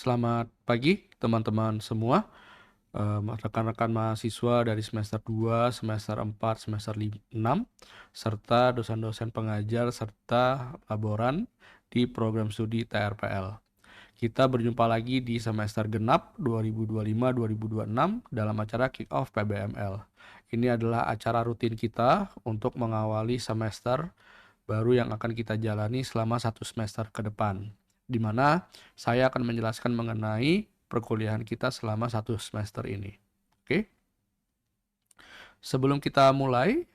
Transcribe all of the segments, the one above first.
Selamat pagi teman-teman semua, rekan-rekan mahasiswa dari semester 2, semester 4, semester 6, serta dosen-dosen pengajar serta laboran di program studi TRPL. Kita berjumpa lagi di semester genap 2025-2026 dalam acara Kick Off PBML. Ini adalah acara rutin kita untuk mengawali semester baru yang akan kita jalani selama satu semester ke depan, di mana saya akan menjelaskan mengenai perkuliahan kita selama satu semester ini. Oke, sebelum kita mulai,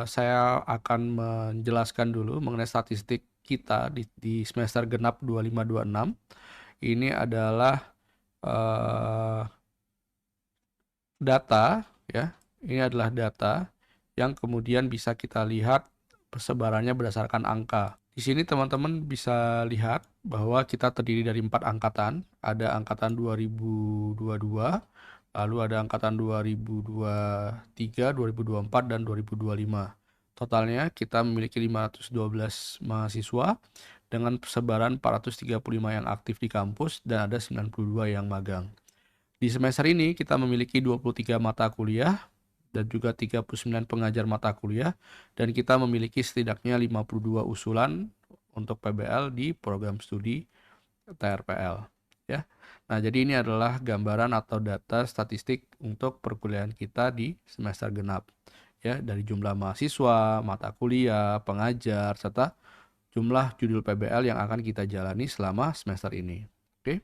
saya akan menjelaskan dulu mengenai statistik kita di semester genap 2526. Ini adalah data, ya. Ini adalah data yang kemudian bisa kita lihat persebarannya berdasarkan angka. Di sini teman-teman bisa lihat bahwa kita terdiri dari 4 angkatan. Ada angkatan 2022, lalu ada angkatan 2023, 2024, dan 2025. Totalnya kita memiliki 512 mahasiswa dengan persebaran 435 yang aktif di kampus dan ada 92 yang magang. Di semester ini kita memiliki 23 mata kuliah dan juga 39 pengajar mata kuliah, dan kita memiliki setidaknya 52 usulan untuk PBL di program studi TRPL, ya. Nah, jadi ini adalah gambaran atau data statistik untuk perkuliahan kita di semester genap, ya, dari jumlah mahasiswa, mata kuliah, pengajar, serta jumlah judul PBL yang akan kita jalani selama semester ini. Oke.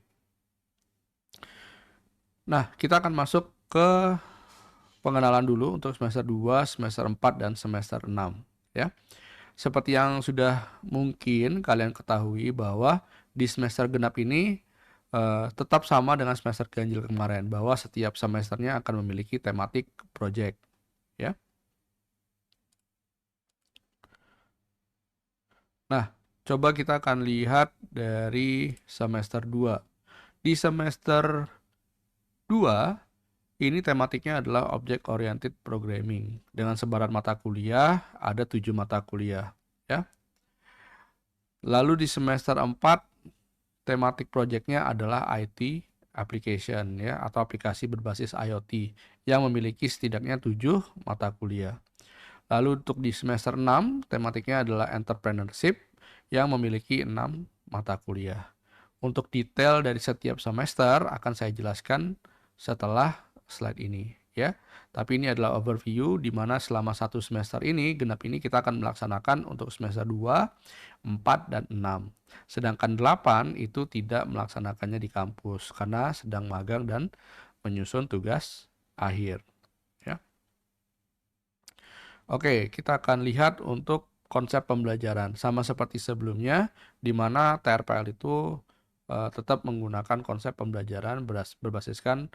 Nah, kita akan masuk ke pengenalan dulu untuk semester 2, semester 4, dan semester 6, ya. Seperti yang sudah mungkin kalian ketahui bahwa di semester genap ini tetap sama dengan semester ganjil kemarin, bahwa setiap semesternya akan memiliki tematik project, ya. Nah, coba kita akan lihat dari semester 2. Di semester 2 ini tematiknya adalah Object Oriented Programming. Dengan sebaran mata kuliah, ada 7 mata kuliah, ya. Lalu di semester 4, tematik projectnya adalah IT Application, ya, atau aplikasi berbasis IoT yang memiliki setidaknya 7 mata kuliah. Lalu untuk di semester 6, tematiknya adalah Entrepreneurship yang memiliki 6 mata kuliah. Untuk detail dari setiap semester akan saya jelaskan setelah slide ini, ya. Tapi ini adalah overview di mana selama satu semester ini, genap ini kita akan melaksanakan untuk semester 2, 4, dan 6. Sedangkan 8 itu tidak melaksanakannya di kampus karena sedang magang dan menyusun tugas akhir, ya. Oke, kita akan lihat untuk konsep pembelajaran. Sama seperti sebelumnya, di mana TRPL itu tetap menggunakan konsep pembelajaran berbasiskan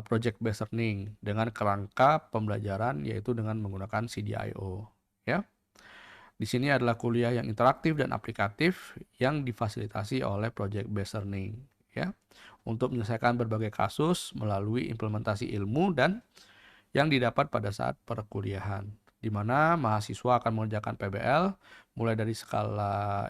project based learning dengan kerangka pembelajaran yaitu dengan menggunakan CDIO, ya. Di sini adalah kuliah yang interaktif dan aplikatif yang difasilitasi oleh project based learning, ya, untuk menyelesaikan berbagai kasus melalui implementasi ilmu dan yang didapat pada saat perkuliahan, di mana mahasiswa akan mengerjakan PBL mulai dari skala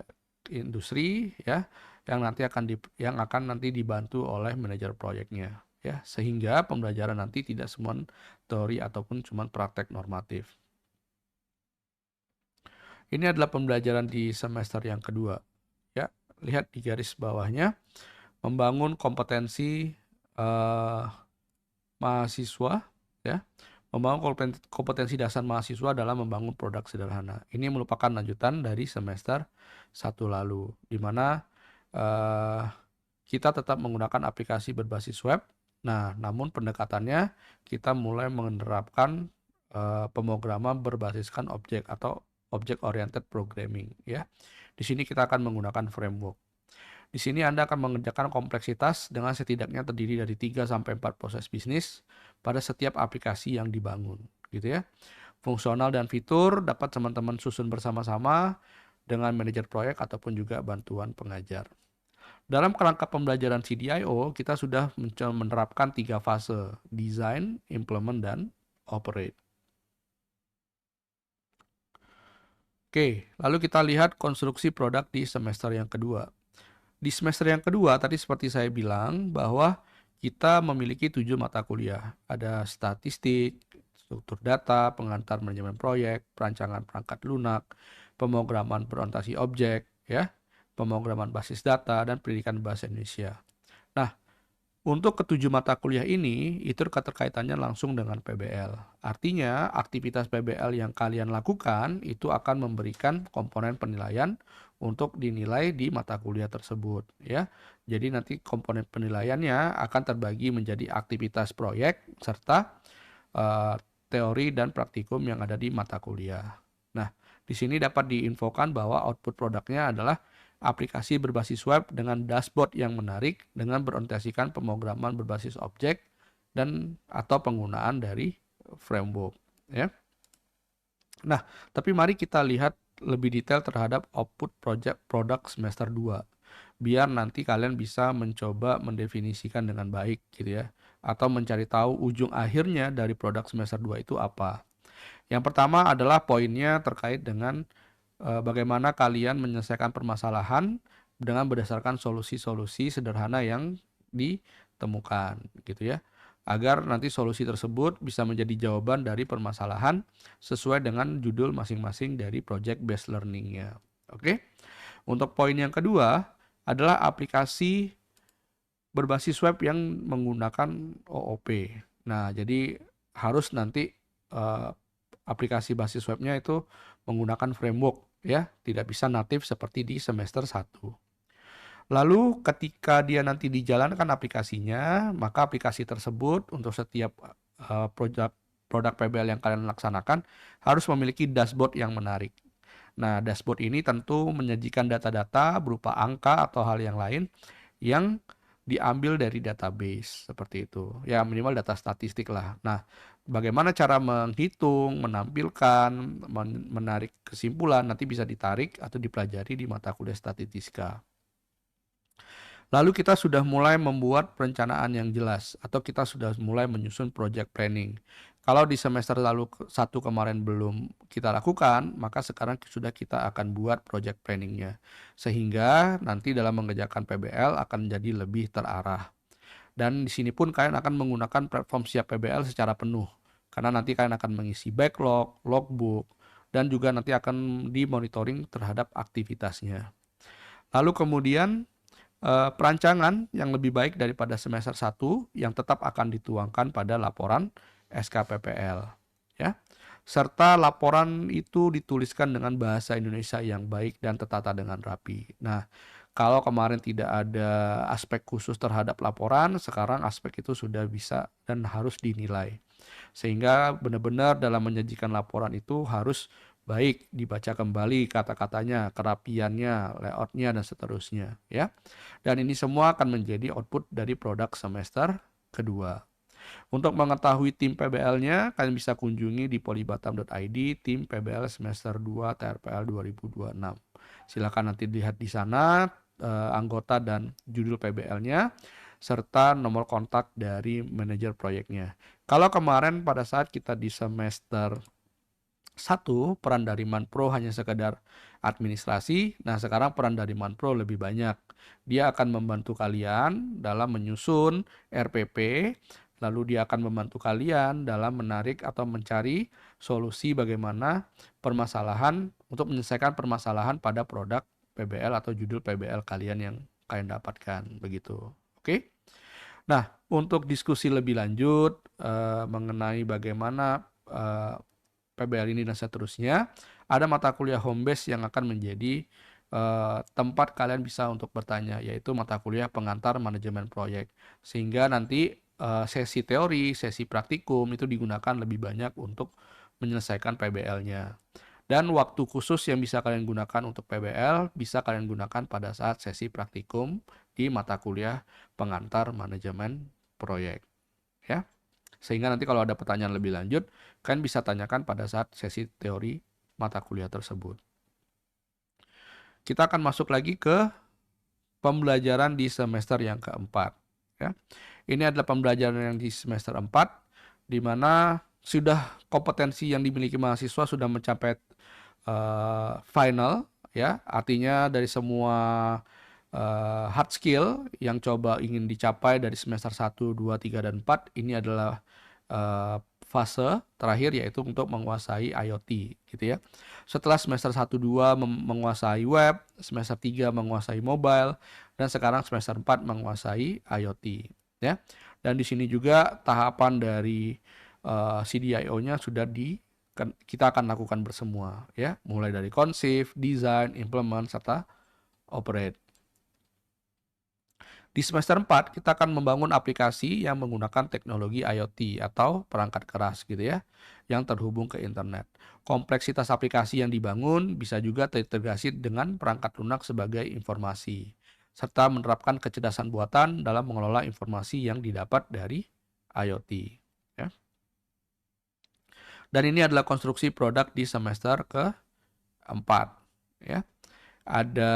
industri, ya, yang akan nanti dibantu oleh manajer proyeknya, ya, sehingga pembelajaran nanti tidak semua teori ataupun cuma praktek normatif. Ini adalah pembelajaran di semester yang kedua, ya. Lihat di garis bawahnya, membangun kompetensi mahasiswa, ya. Membangun kompetensi dasar mahasiswa dalam membangun produk sederhana. Ini merupakan lanjutan dari semester 1 lalu, di mana kita tetap menggunakan aplikasi berbasis web. Nah, namun pendekatannya kita mulai menerapkan pemrograman berbasiskan objek atau object oriented programming, ya. Di sini kita akan menggunakan framework. Di sini Anda akan mengerjakan kompleksitas dengan setidaknya terdiri dari 3 sampai 4 proses bisnis pada setiap aplikasi yang dibangun, gitu ya. Fungsional dan fitur dapat teman-teman susun bersama-sama dengan manajer proyek ataupun juga bantuan pengajar. Dalam kerangka pembelajaran CDIO, kita sudah menerapkan 3 fase: design, implement, dan operate. Oke, lalu kita lihat konstruksi produk di semester yang kedua. Di semester yang kedua, tadi seperti saya bilang bahwa kita memiliki 7 mata kuliah. Ada statistik, struktur data, pengantar manajemen proyek, perancangan perangkat lunak, pemrograman berorientasi objek, ya, pemrograman basis data, dan pendidikan bahasa Indonesia. Nah, untuk ketujuh mata kuliah ini, itu keterkaitannya langsung dengan PBL. Artinya, aktivitas PBL yang kalian lakukan itu akan memberikan komponen penilaian untuk dinilai di mata kuliah tersebut, ya. Jadi nanti komponen penilaiannya akan terbagi menjadi aktivitas proyek serta eh, teori dan praktikum yang ada di mata kuliah. Nah, di sini dapat diinfokan bahwa output produknya adalah aplikasi berbasis web dengan dashboard yang menarik dengan berorientasikan pemrograman berbasis objek dan atau penggunaan dari framework, ya. Nah, tapi mari kita lihat lebih detail terhadap output produk semester 2. Biar nanti kalian bisa mencoba mendefinisikan dengan baik gitu ya, atau mencari tahu ujung akhirnya dari produk semester 2 itu apa. Yang pertama adalah poinnya terkait dengan bagaimana kalian menyelesaikan permasalahan dengan berdasarkan solusi-solusi sederhana yang ditemukan gitu ya. Agar nanti solusi tersebut bisa menjadi jawaban dari permasalahan sesuai dengan judul masing-masing dari project based learning-nya. Oke. Untuk poin yang kedua adalah aplikasi berbasis web yang menggunakan OOP. Nah, jadi harus nanti eh, aplikasi basis webnya itu menggunakan framework ya, tidak bisa natif seperti di semester 1. Lalu ketika dia nanti dijalankan aplikasinya, maka aplikasi tersebut untuk setiap produk PBL yang kalian laksanakan harus memiliki dashboard yang menarik. Nah, dashboard ini tentu menyajikan data-data berupa angka atau hal yang lain yang diambil dari database seperti itu. Ya, minimal data statistik lah. Nah, bagaimana cara menghitung, menampilkan, menarik kesimpulan nanti bisa ditarik atau dipelajari di mata kuliah statistika. Lalu kita sudah mulai membuat perencanaan yang jelas atau kita sudah mulai menyusun project planning. Kalau di semester lalu 1 kemarin belum kita lakukan, maka sekarang sudah kita akan buat project planningnya. Sehingga nanti dalam mengerjakan PBL akan menjadi lebih terarah. Dan di sini pun kalian akan menggunakan platform siap PBL secara penuh. Karena nanti kalian akan mengisi backlog, logbook, dan juga nanti akan dimonitoring terhadap aktivitasnya. Lalu kemudian perancangan yang lebih baik daripada semester 1 yang tetap akan dituangkan pada laporan SKPPL ya. Serta laporan itu dituliskan dengan bahasa Indonesia yang baik dan tertata dengan rapi. Nah, kalau kemarin tidak ada aspek khusus terhadap laporan, sekarang aspek itu sudah bisa dan harus dinilai. Sehingga benar-benar dalam menyajikan laporan itu harus baik dibaca kembali kata-katanya, kerapiannya, layoutnya, dan seterusnya ya. Dan ini semua akan menjadi output dari produk semester kedua. Untuk mengetahui tim PBL-nya, kalian bisa kunjungi di polybatam.id tim PBL semester 2 TRPL 2026. Silakan nanti lihat di sana anggota dan judul PBL-nya serta nomor kontak dari manajer proyeknya. Kalau kemarin pada saat kita di semester 1, peran dari Manpro hanya sekedar administrasi. Nah, sekarang peran dari Manpro lebih banyak. Dia akan membantu kalian dalam menyusun RPP, lalu dia akan membantu kalian dalam menarik atau mencari solusi bagaimana permasalahan untuk menyelesaikan permasalahan pada produk PBL atau judul PBL kalian yang kalian dapatkan begitu. Oke? Nah, untuk diskusi lebih lanjut mengenai bagaimana PBL ini dan seterusnya, ada mata kuliah home base yang akan menjadi tempat kalian bisa untuk bertanya, yaitu mata kuliah pengantar manajemen proyek. Sehingga nanti sesi teori, sesi praktikum itu digunakan lebih banyak untuk menyelesaikan PBL-nya. Dan waktu khusus yang bisa kalian gunakan untuk PBL bisa kalian gunakan pada saat sesi praktikum di mata kuliah pengantar manajemen proyek. Ya. Sehingga nanti kalau ada pertanyaan lebih lanjut, kalian bisa tanyakan pada saat sesi teori mata kuliah tersebut. Kita akan masuk lagi ke pembelajaran di semester yang keempat. Ya. Ini adalah pembelajaran yang di semester 4, di mana sudah kompetensi yang dimiliki mahasiswa sudah mencapai final, ya. Artinya dari semua hard skill yang coba ingin dicapai dari semester 1, 2, 3, dan 4 ini adalah fase terakhir, yaitu untuk menguasai IoT gitu ya. Setelah semester 1, 2 menguasai web, semester 3 menguasai mobile, dan sekarang semester 4 menguasai IoT ya. Dan di sini juga tahapan dari CDIO-nya sudah kita akan lakukan bersemua ya, mulai dari conceive, design, implement, serta operate. Di semester 4 kita akan membangun aplikasi yang menggunakan teknologi IoT atau perangkat keras gitu ya, yang terhubung ke internet. Kompleksitas aplikasi yang dibangun bisa juga terintegrasi dengan perangkat lunak sebagai informasi, serta menerapkan kecerdasan buatan dalam mengelola informasi yang didapat dari IoT ya. Dan ini adalah konstruksi produk di semester keempat ya. Ada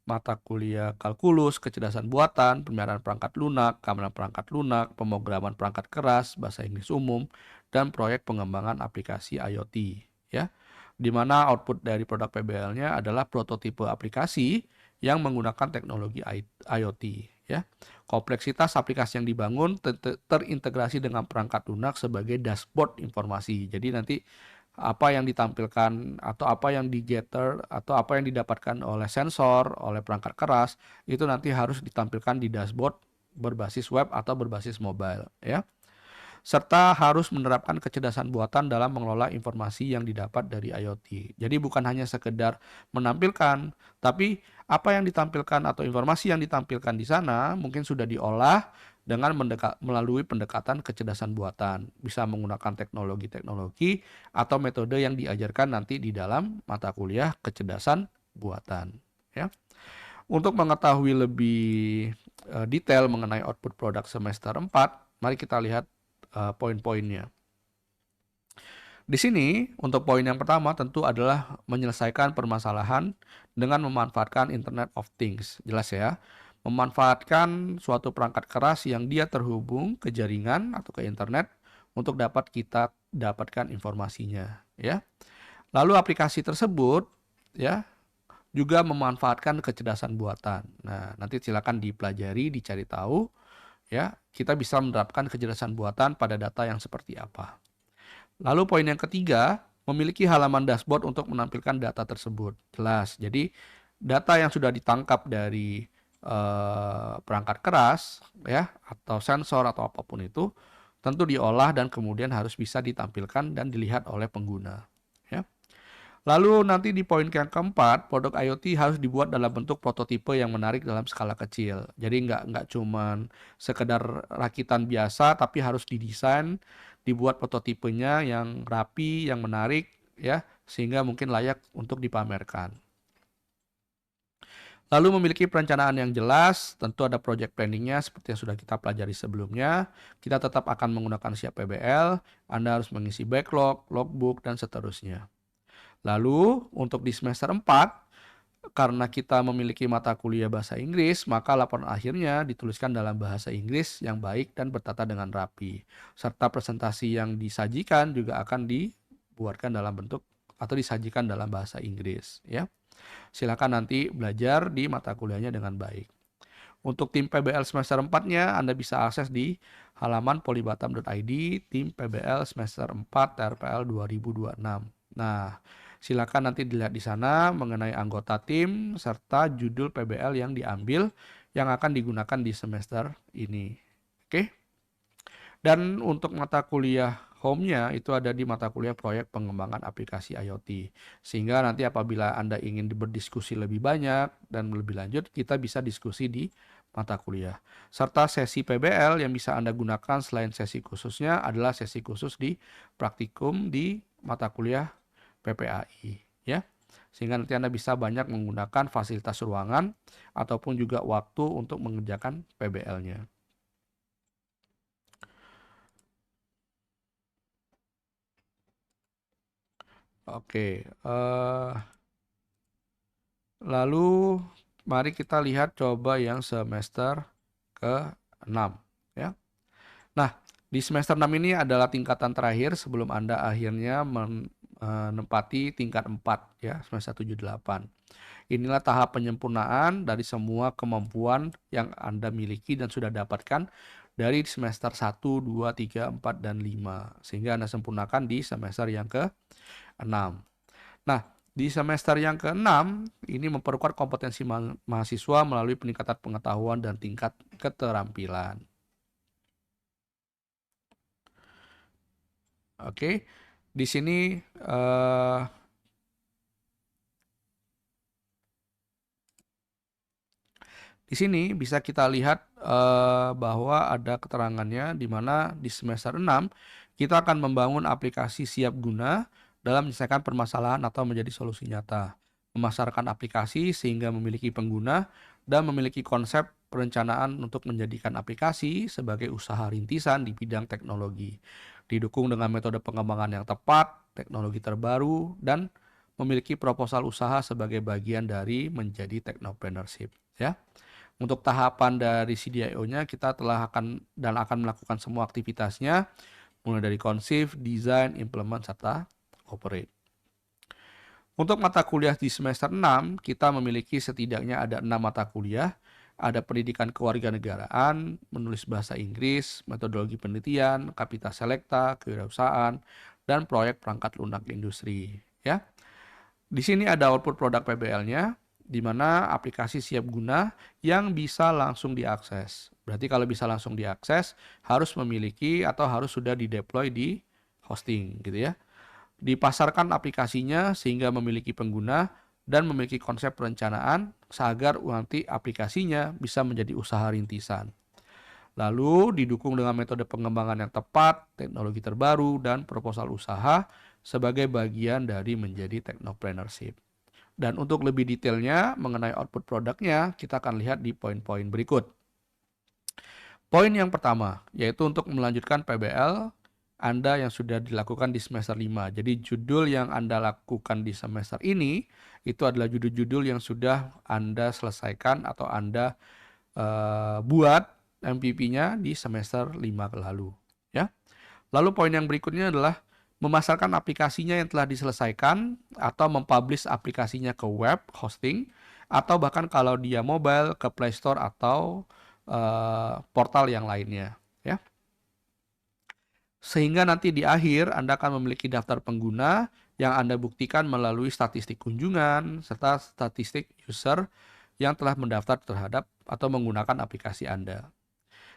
mata kuliah kalkulus, kecerdasan buatan, pemeliharaan perangkat lunak, keamanan perangkat lunak, pemrograman perangkat keras, bahasa Inggris umum, dan proyek pengembangan aplikasi IoT ya. Di mana output dari produk PBL-nya adalah prototipe aplikasi yang menggunakan teknologi IoT ya. Kompleksitas aplikasi yang dibangun terintegrasi dengan perangkat lunak sebagai dashboard informasi. Jadi nanti apa yang ditampilkan atau apa yang di-gather atau apa yang didapatkan oleh sensor, oleh perangkat keras, itu nanti harus ditampilkan di dashboard berbasis web atau berbasis mobile ya. Serta harus menerapkan kecerdasan buatan dalam mengelola informasi yang didapat dari IoT. Jadi bukan hanya sekedar menampilkan, tapi apa yang ditampilkan atau informasi yang ditampilkan di sana mungkin sudah diolah dengan melalui pendekatan kecerdasan buatan. Bisa menggunakan teknologi-teknologi atau metode yang diajarkan nanti di dalam mata kuliah kecerdasan buatan ya. Untuk mengetahui lebih detail mengenai output produk semester 4, mari kita lihat poin-poinnya. Di sini, untuk poin yang pertama tentu adalah menyelesaikan permasalahan dengan memanfaatkan Internet of Things. Jelas ya, memanfaatkan suatu perangkat keras yang dia terhubung ke jaringan atau ke internet untuk dapat kita dapatkan informasinya ya. Lalu aplikasi tersebut ya juga memanfaatkan kecerdasan buatan. Nah, nanti silakan dipelajari, dicari tahu ya, kita bisa menerapkan kecerdasan buatan pada data yang seperti apa. Lalu poin yang ketiga, memiliki halaman dashboard untuk menampilkan data tersebut. Jelas. Jadi data yang sudah ditangkap dari perangkat keras ya atau sensor atau apapun itu tentu diolah dan kemudian harus bisa ditampilkan dan dilihat oleh pengguna ya. Lalu nanti di poin yang keempat, produk IoT harus dibuat dalam bentuk prototipe yang menarik dalam skala kecil. Jadi nggak cuman sekedar rakitan biasa, tapi harus didesain, dibuat prototipenya yang rapi, yang menarik, ya, sehingga mungkin layak untuk dipamerkan. Lalu memiliki perencanaan yang jelas, tentu ada project planningnya seperti yang sudah kita pelajari sebelumnya. Kita tetap akan menggunakan siap PBL, Anda harus mengisi backlog, logbook, dan seterusnya. Lalu untuk di semester 4, karena kita memiliki mata kuliah bahasa Inggris, maka laporan akhirnya dituliskan dalam bahasa Inggris yang baik dan bertata dengan rapi. Serta presentasi yang disajikan juga akan dibuatkan dalam bentuk atau disajikan dalam bahasa Inggris ya. Silakan nanti belajar di mata kuliahnya dengan baik. Untuk tim PBL semester 4-nya Anda bisa akses di halaman polybatam.id tim PBL semester 4 TRPL 2026. Nah, silakan nanti dilihat di sana mengenai anggota tim serta judul PBL yang diambil yang akan digunakan di semester ini. Oke. Dan untuk mata kuliah home-nya itu ada di mata kuliah proyek pengembangan aplikasi IoT. Sehingga nanti apabila Anda ingin berdiskusi lebih banyak dan lebih lanjut, kita bisa diskusi di mata kuliah. Serta sesi PBL yang bisa Anda gunakan selain sesi khususnya adalah sesi khusus di praktikum di mata kuliah PPAI ya. Sehingga nanti Anda bisa banyak menggunakan fasilitas ruangan ataupun juga waktu untuk mengerjakan PBL-nya. Oke, lalu mari kita lihat coba yang semester ke-6 ya. Nah, di semester 6 ini adalah tingkatan terakhir sebelum Anda akhirnya menempati tingkat 4 ya, semester 7-8. Inilah tahap penyempurnaan dari semua kemampuan yang Anda miliki dan sudah dapatkan dari semester 1, 2, 3, 4, dan 5. Sehingga Anda sempurnakan di semester yang ke-6. Nah, di semester yang ke-6 ini memperkuat kompetensi mahasiswa melalui peningkatan pengetahuan dan tingkat keterampilan. Oke, di sini bisa kita lihat bahwa ada keterangannya di mana di semester 6 kita akan membangun aplikasi siap guna dalam menyelesaikan permasalahan atau menjadi solusi nyata. Memasarkan aplikasi sehingga memiliki pengguna dan memiliki konsep perencanaan untuk menjadikan aplikasi sebagai usaha rintisan di bidang teknologi. Didukung dengan metode pengembangan yang tepat, teknologi terbaru, dan memiliki proposal usaha sebagai bagian dari menjadi technopreneurship. Ya. Untuk tahapan dari CDIO-nya kita akan melakukan semua aktivitasnya mulai dari conceive, design, implement, serta operate. Untuk mata kuliah di semester 6, kita memiliki setidaknya ada 6 mata kuliah. Ada pendidikan kewarganegaraan, menulis bahasa Inggris, metodologi penelitian, kapita selekta, kewirausahaan, dan proyek perangkat lunak industri. Ya. Di sini ada output produk PBL-nya, di mana aplikasi siap guna yang bisa langsung diakses. Berarti kalau bisa langsung diakses, harus memiliki atau harus sudah dideploy di hosting gitu ya. Dipasarkan aplikasinya sehingga memiliki pengguna dan memiliki konsep perencanaan agar nanti aplikasinya bisa menjadi usaha rintisan. Lalu didukung dengan metode pengembangan yang tepat, teknologi terbaru, dan proposal usaha sebagai bagian dari menjadi technopreneurship. Dan untuk lebih detailnya mengenai output produknya, kita akan lihat di poin-poin berikut. Poin yang pertama, yaitu untuk melanjutkan PBL Anda yang sudah dilakukan di semester 5. Jadi judul yang Anda lakukan di semester ini, itu adalah judul-judul yang sudah Anda selesaikan atau Anda buat MPP-nya di semester 5 lalu. Ya. Lalu poin yang berikutnya adalah memasarkan aplikasinya yang telah diselesaikan atau mempublish aplikasinya ke web hosting atau bahkan kalau dia mobile ke Play Store atau portal yang lainnya ya. Sehingga nanti di akhir Anda akan memiliki daftar pengguna yang Anda buktikan melalui statistik kunjungan serta statistik user yang telah mendaftar terhadap atau menggunakan aplikasi Anda.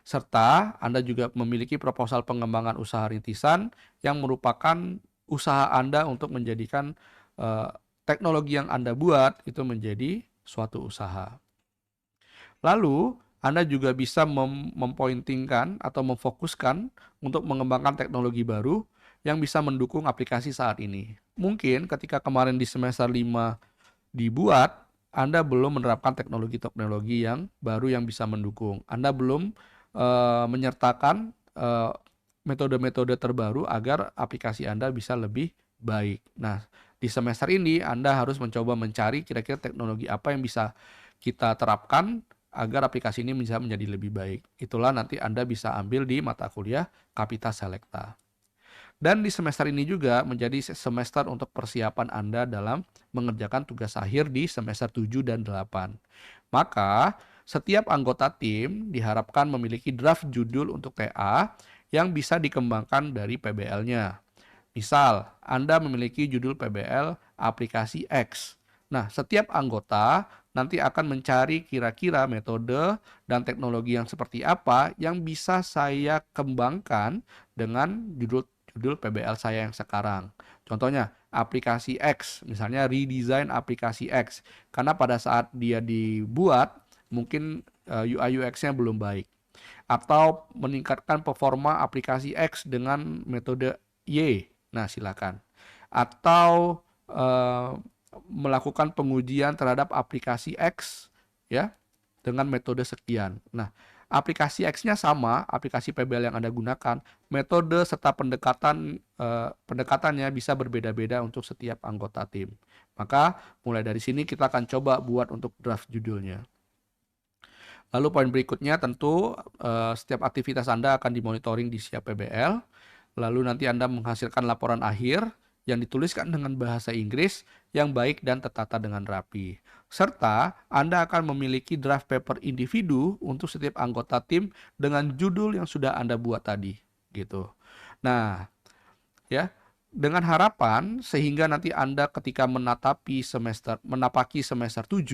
Serta Anda juga memiliki proposal pengembangan usaha rintisan yang merupakan usaha Anda untuk menjadikan teknologi yang Anda buat itu menjadi suatu usaha. Lalu, Anda juga bisa mempointingkan atau memfokuskan untuk mengembangkan teknologi baru yang bisa mendukung aplikasi saat ini. Mungkin ketika kemarin di semester 5 dibuat, Anda belum menerapkan teknologi-teknologi yang baru yang bisa mendukung. Anda belum menyertakan metode-metode terbaru agar aplikasi Anda bisa lebih baik. Nah, di semester ini Anda harus mencoba mencari kira-kira teknologi apa yang bisa kita terapkan agar aplikasi ini bisa menjadi lebih baik. Itulah nanti Anda bisa ambil di mata kuliah Kapita Selekta. Dan di semester ini juga menjadi semester untuk persiapan Anda dalam mengerjakan tugas akhir di semester 7 dan 8. Maka, setiap anggota tim diharapkan memiliki draft judul untuk TA yang bisa dikembangkan dari PBL-nya. Misal, Anda memiliki judul PBL aplikasi X. Nah, setiap anggota nanti akan mencari kira-kira metode dan teknologi yang seperti apa yang bisa saya kembangkan dengan judul PBL saya yang sekarang. Contohnya, aplikasi X, misalnya redesign aplikasi X. Karena pada saat dia dibuat, mungkin UI UX-nya belum baik. Atau meningkatkan performa aplikasi X dengan metode Y. Nah, silakan. Atau melakukan pengujian terhadap aplikasi X ya dengan metode sekian. Nah, aplikasi X-nya sama, aplikasi PBL yang Anda gunakan, metode serta pendekatannya bisa berbeda-beda untuk setiap anggota tim. Maka mulai dari sini kita akan coba buat untuk draft judulnya. Lalu poin berikutnya tentu setiap aktivitas Anda akan dimonitoring di siap PBL. Lalu nanti Anda menghasilkan laporan akhir yang dituliskan dengan bahasa Inggris yang baik dan tertata dengan rapi. Serta Anda akan memiliki draft paper individu untuk setiap anggota tim dengan judul yang sudah Anda buat tadi, gitu. Nah, ya, dengan harapan sehingga nanti Anda ketika menapaki semester 7,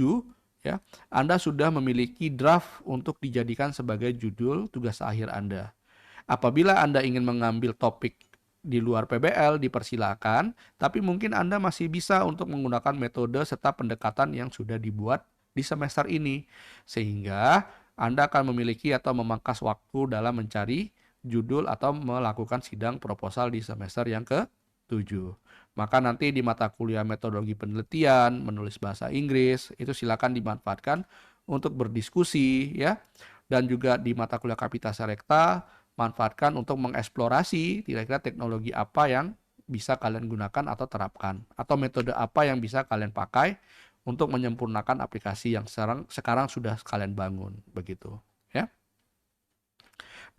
ya, Anda sudah memiliki draft untuk dijadikan sebagai judul tugas akhir Anda. Apabila Anda ingin mengambil topik di luar PBL, dipersilakan, tapi mungkin Anda masih bisa untuk menggunakan metode serta pendekatan yang sudah dibuat di semester ini, sehingga Anda akan memiliki atau memangkas waktu dalam mencari judul atau melakukan sidang proposal di semester yang ke-7. Maka nanti di mata kuliah metodologi penelitian, menulis bahasa Inggris, itu silakan dimanfaatkan untuk berdiskusi, ya. Dan juga di mata kuliah Kapitasa Rekta, manfaatkan untuk mengeksplorasi kira-kira teknologi apa yang bisa kalian gunakan atau terapkan, atau metode apa yang bisa kalian pakai untuk menyempurnakan aplikasi yang sekarang sudah kalian bangun, begitu, ya.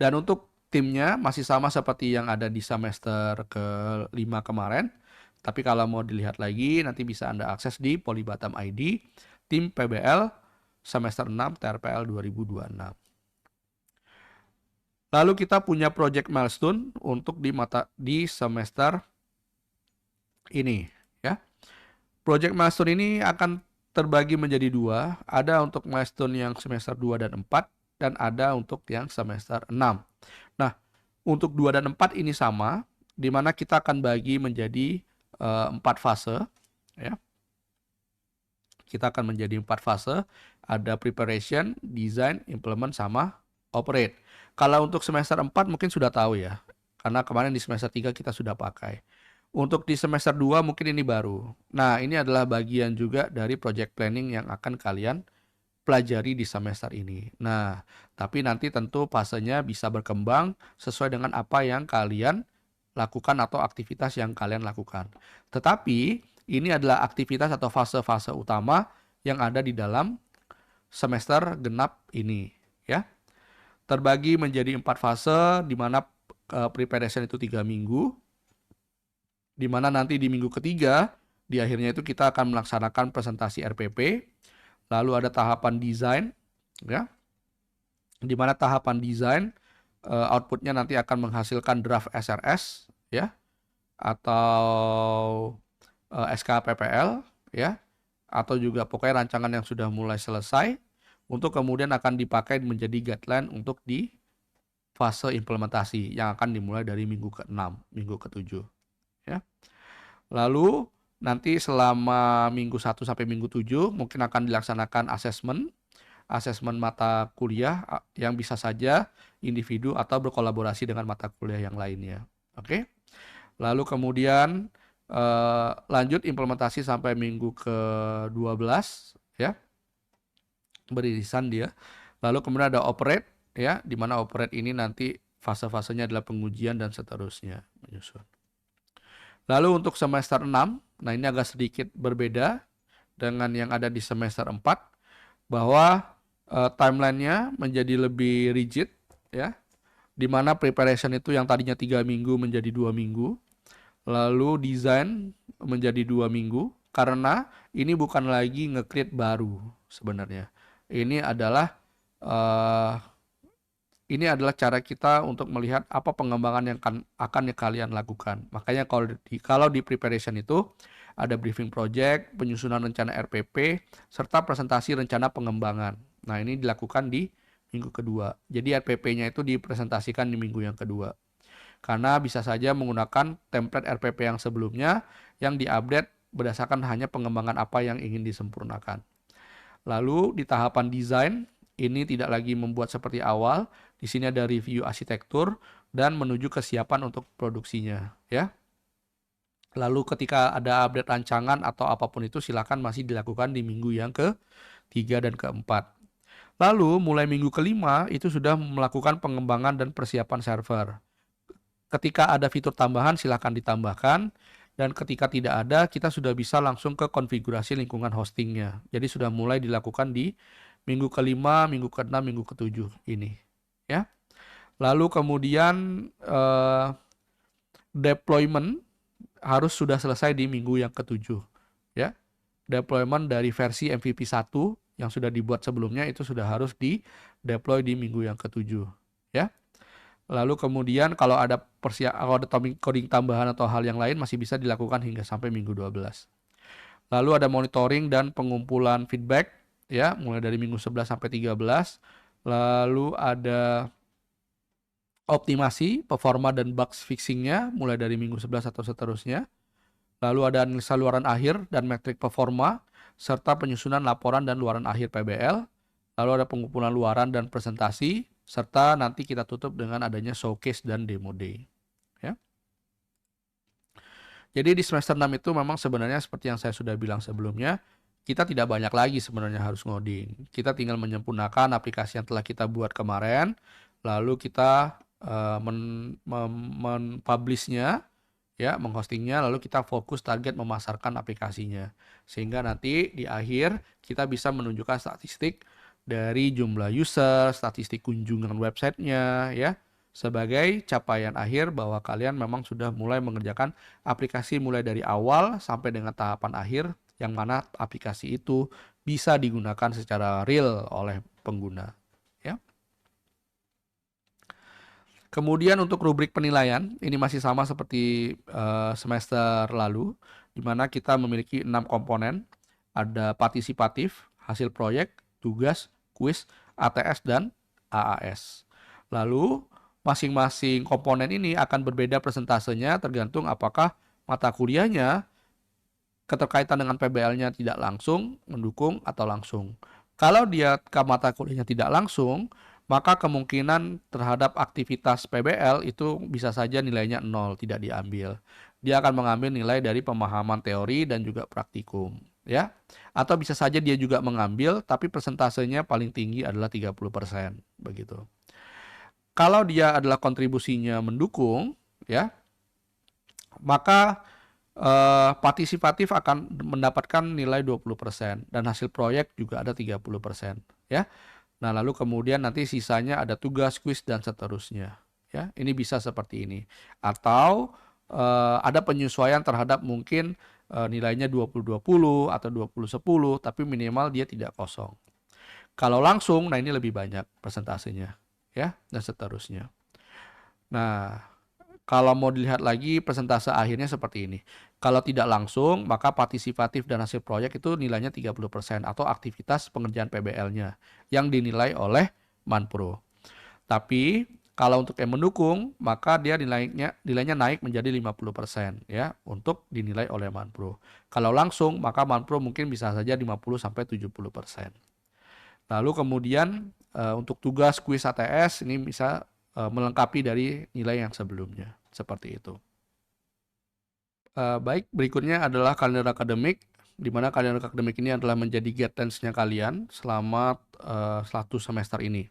Dan untuk timnya masih sama seperti yang ada di semester ke-5 kemarin, tapi kalau mau dilihat lagi nanti bisa Anda akses di Polybatam ID, tim PBL semester 6 TRPL 2026. Lalu kita punya project milestone untuk di semester ini, ya. Project milestone ini akan terbagi menjadi dua, ada untuk milestone yang semester 2 dan 4 dan ada untuk yang semester 6. Nah, untuk 2 dan 4 ini sama, di mana kita akan bagi menjadi 4 fase, ya. Kita akan menjadi 4 fase, ada preparation, design, implement, sama operate. Kalau untuk semester 4 mungkin sudah tahu ya, karena kemarin di semester 3 kita sudah pakai. Untuk di semester 2 mungkin ini baru. Nah, ini adalah bagian juga dari project planning yang akan kalian pelajari di semester ini. Nah, tapi nanti tentu fasenya bisa berkembang sesuai dengan apa yang kalian lakukan atau aktivitas yang kalian lakukan. Tetapi ini adalah aktivitas atau fase-fase utama yang ada di dalam semester genap ini, ya. Terbagi menjadi 4 fase, di mana preparation itu 3 minggu, di mana nanti di minggu ketiga, di akhirnya itu kita akan melaksanakan presentasi RPP, lalu ada tahapan desain, ya, di mana tahapan desain outputnya nanti akan menghasilkan draft SRS, ya, atau SKPPL, ya, atau juga pokoknya rancangan yang sudah mulai selesai, untuk kemudian akan dipakai menjadi guideline untuk di fase implementasi yang akan dimulai dari minggu ke-6, minggu ke-7, ya. Lalu nanti selama minggu 1 sampai minggu 7 mungkin akan dilaksanakan asesmen mata kuliah yang bisa saja individu atau berkolaborasi dengan mata kuliah yang lainnya. Oke. Lalu kemudian lanjut implementasi sampai minggu ke-12, ya. Beririsan dia. Lalu kemudian ada operate, ya, di mana operate ini nanti fase-fasenya adalah pengujian dan seterusnya menyusun. Lalu untuk semester 6, nah ini agak sedikit berbeda dengan yang ada di semester 4, bahwa timeline-nya menjadi lebih rigid, ya, di mana preparation itu yang tadinya 3 minggu menjadi 2 minggu, lalu desain menjadi 2 minggu, karena ini bukan lagi nge-create baru sebenarnya. Ini adalah cara kita untuk melihat apa pengembangan yang akan kalian lakukan. Makanya kalau di preparation itu ada briefing project, penyusunan rencana RPP, serta presentasi rencana pengembangan. Nah, ini dilakukan di minggu kedua. Jadi RPP-nya itu dipresentasikan di minggu yang kedua. Karena bisa saja menggunakan template RPP yang sebelumnya yang diupdate berdasarkan hanya pengembangan apa yang ingin disempurnakan. Lalu di tahapan desain, ini tidak lagi membuat seperti awal. Di sini ada review arsitektur dan menuju kesiapan untuk produksinya, ya. Lalu ketika ada update rancangan atau apapun itu silakan masih dilakukan di minggu yang ke-3 dan ke-4. Lalu mulai minggu ke-5 itu sudah melakukan pengembangan dan persiapan server. Ketika ada fitur tambahan silakan ditambahkan, dan ketika tidak ada kita sudah bisa langsung ke konfigurasi lingkungan hostingnya. Jadi sudah mulai dilakukan di minggu ke-5, minggu ke-6, minggu ke-7 ini, ya. Lalu kemudian deployment harus sudah selesai di minggu yang ke-7 ya. Deployment dari versi MVP 1 yang sudah dibuat sebelumnya itu sudah harus di deploy di minggu yang ke-7 ya. Lalu kemudian kalau ada coding tambahan atau hal yang lain masih bisa dilakukan hingga sampai minggu 12. Lalu ada monitoring dan pengumpulan feedback ya, mulai dari minggu 11 sampai 13. Lalu ada optimasi, performa dan bugs fixingnya mulai dari minggu 11 atau seterusnya. Lalu ada analisa luaran akhir dan metrik performa, serta penyusunan laporan dan luaran akhir PBL. Lalu ada pengumpulan luaran dan presentasi, serta nanti kita tutup dengan adanya showcase dan demo day. Ya. Jadi di semester 6 itu memang sebenarnya seperti yang saya sudah bilang sebelumnya, kita tidak banyak lagi sebenarnya harus ngoding. Kita tinggal menyempurnakan aplikasi yang telah kita buat kemarin, lalu kita men-publish-nya, ya, menghostingnya, lalu kita fokus target memasarkan aplikasinya. Sehingga nanti di akhir kita bisa menunjukkan statistik dari jumlah user, statistik kunjungan websitenya, ya, sebagai capaian akhir bahwa kalian memang sudah mulai mengerjakan aplikasi mulai dari awal sampai dengan tahapan akhir, yang mana aplikasi itu bisa digunakan secara real oleh pengguna. Ya. Kemudian untuk rubrik penilaian, ini masih sama seperti semester lalu, di mana kita memiliki 6 komponen, ada partisipatif, hasil proyek, tugas, kuis, ATS, dan AAS. Lalu, masing-masing komponen ini akan berbeda persentasenya tergantung apakah mata kuliahnya keterkaitan dengan PBL-nya tidak langsung, mendukung, atau langsung. Kalau dia ke mata kuliahnya tidak langsung, maka kemungkinan terhadap aktivitas PBL itu bisa saja nilainya 0, tidak diambil. Dia akan mengambil nilai dari pemahaman teori dan juga praktikum, ya. Atau bisa saja dia juga mengambil, tapi persentasenya paling tinggi adalah 30%, begitu. Kalau dia adalah kontribusinya mendukung, ya, maka partisipatif akan mendapatkan nilai 20% dan hasil proyek juga ada 30%, ya. Nah, lalu kemudian nanti sisanya ada tugas, kuis, dan seterusnya. Ya, ini bisa seperti ini. Atau ada penyesuaian terhadap mungkin nilainya 20-20 atau 20-10, tapi minimal dia tidak kosong. Kalau langsung, nah ini lebih banyak persentasenya, ya, dan seterusnya. Nah, kalau mau dilihat lagi persentase akhirnya seperti ini. Kalau tidak langsung, maka partisipatif dan hasil proyek itu nilainya 30% atau aktivitas pengerjaan PBL-nya yang dinilai oleh Manpro. Tapi kalau untuk yang mendukung, maka dia nilainya naik menjadi 50% ya untuk dinilai oleh Manpro. Kalau langsung, maka Manpro mungkin bisa saja 50-70%. Lalu kemudian untuk tugas kuis ATS ini bisa melengkapi dari nilai yang sebelumnya. Seperti itu. Baik, berikutnya adalah kalender akademik, di mana kalender akademik ini adalah menjadi guidelines-nya kalian selama 1 semester ini.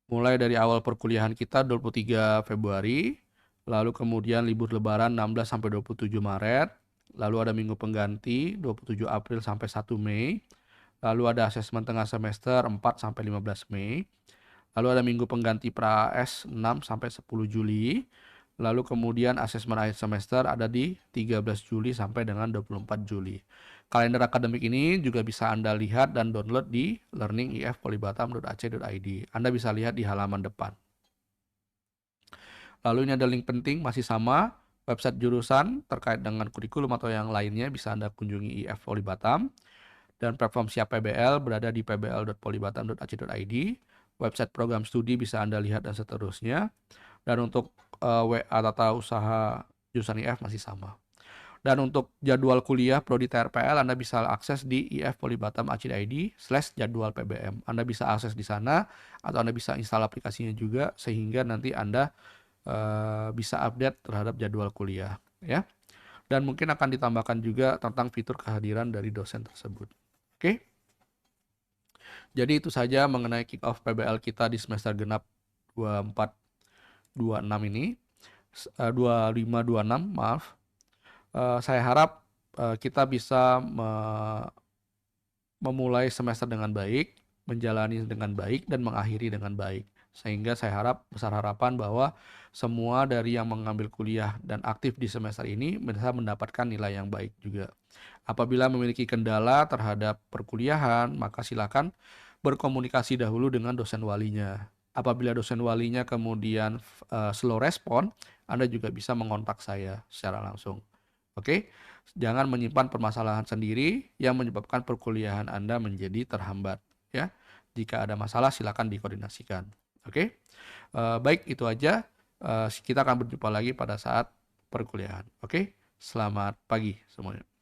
Mulai dari awal perkuliahan kita 23 Februari, lalu kemudian libur lebaran 16 sampai 27 Maret, lalu ada minggu pengganti 27 April sampai 1 Mei, lalu ada asesmen tengah semester 4 sampai 15 Mei, lalu ada minggu pengganti pra-AS 6 sampai 10 Juli, lalu kemudian asesmen akhir semester ada di 13 Juli sampai dengan 24 Juli. Kalender akademik ini juga bisa Anda lihat dan download di learningifpolibatam.ac.id. Anda bisa lihat di halaman depan. Lalu ini ada link penting, masih sama, website jurusan terkait dengan kurikulum atau yang lainnya bisa Anda kunjungi IF Polibatam. Dan platform siap PBL berada di pbl.polibatam.ac.id. Website program studi bisa Anda lihat dan seterusnya. Dan untuk WA tata usaha jurusan IF masih sama. Dan untuk jadwal kuliah prodi TRPL Anda bisa akses di ifpolibatam.ac.id/jadwal PBM. Anda bisa akses di sana atau Anda bisa install aplikasinya juga sehingga nanti Anda bisa update terhadap jadwal kuliah, ya. Dan mungkin akan ditambahkan juga tentang fitur kehadiran dari dosen tersebut. Oke. Jadi itu saja mengenai kick off PBL kita di semester genap 24-26 ini. 25-26, maaf. Saya harap kita bisa memulai semester dengan baik, menjalani dengan baik, dan mengakhiri dengan baik. Sehingga saya harap, besar harapan bahwa semua dari yang mengambil kuliah dan aktif di semester ini bisa mendapatkan nilai yang baik juga. Apabila memiliki kendala terhadap perkuliahan, maka silakan berkomunikasi dahulu dengan dosen walinya. Apabila dosen walinya kemudian slow respon, Anda juga bisa mengontak saya secara langsung. Oke, jangan menyimpan permasalahan sendiri yang menyebabkan perkuliahan Anda menjadi terhambat. Ya, jika ada masalah silakan dikoordinasikan. Oke, baik itu aja. Kita akan berjumpa lagi pada saat perkuliahan. Oke, selamat pagi semuanya.